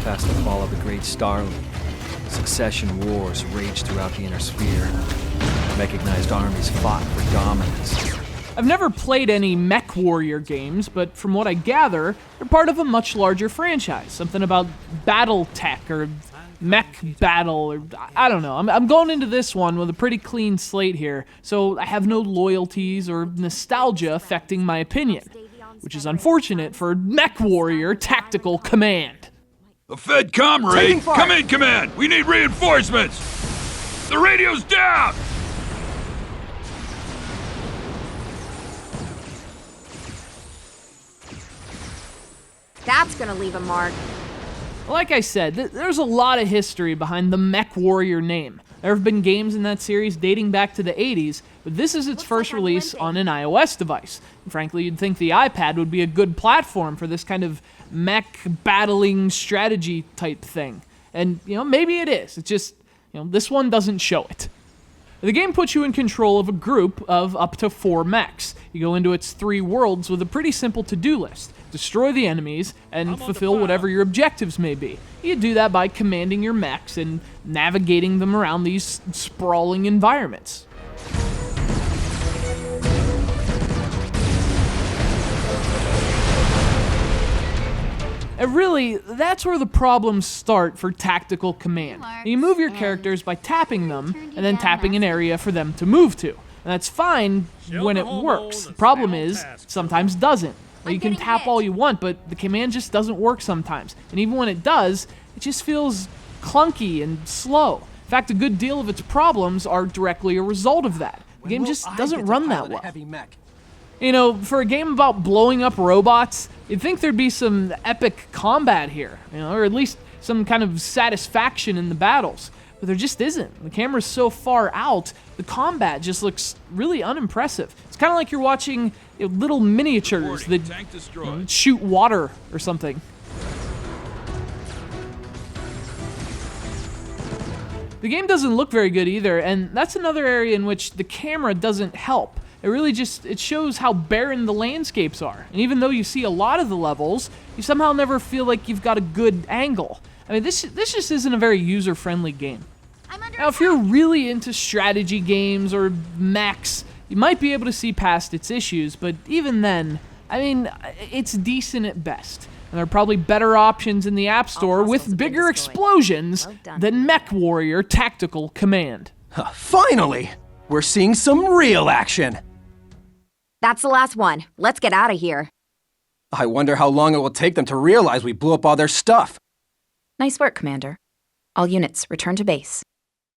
past the fall of the Great Star League, succession wars raged throughout the Inner Sphere. Recognized armies fought for dominance. I've never played any MechWarrior games, but from what I gather, they're part of a much larger franchise. Something about battle tech or mech battle, or I don't know. I'm going into this one with a pretty clean slate here, so I have no loyalties or nostalgia affecting my opinion, which is unfortunate for MechWarrior Tactical Command. The Fed comrade, come in, command. We need reinforcements. The radio's down. That's gonna leave a mark. Like I said, there's a lot of history behind the MechWarrior name. There have been games in that series dating back to the 80s, but this is its first release on an iOS device. And frankly, you'd think the iPad would be a good platform for this kind of mech battling strategy type thing. And, maybe it is. It's just, this one doesn't show it. The game puts you in control of a group of up to 4 mechs. You go into its 3 worlds with a pretty simple to-do list. Destroy the enemies, and fulfill whatever your objectives may be. You do that by commanding your mechs and navigating them around these sprawling environments. And really, that's where the problems start for Tactical Command. You move your characters by tapping them, and then tapping an area for them to move to. And that's fine when it works. The problem is, sometimes doesn't. You can tap all you want, but the command just doesn't work sometimes. And even when it does, it just feels clunky and slow. In fact, a good deal of its problems are directly a result of that. The game just doesn't run that well. For a game about blowing up robots, you'd think there'd be some epic combat here, or at least some kind of satisfaction in the battles. But there just isn't. The camera's so far out, the combat just looks really unimpressive. It's kind of like you're watching little miniatures that shoot water or something. The game doesn't look very good either, and that's another area in which the camera doesn't help. It really it shows how barren the landscapes are. And even though you see a lot of the levels, you somehow never feel like you've got a good angle. I mean, this just isn't a very user-friendly game. Now, if you're really into strategy games or mechs, you might be able to see past its issues, but even then, it's decent at best. And there are probably better options in the App Store with bigger explosions than MechWarrior Tactical Command. Finally! We're seeing some real action! That's the last one. Let's get out of here. I wonder how long it will take them to realize we blew up all their stuff. Nice work, Commander. All units, return to base.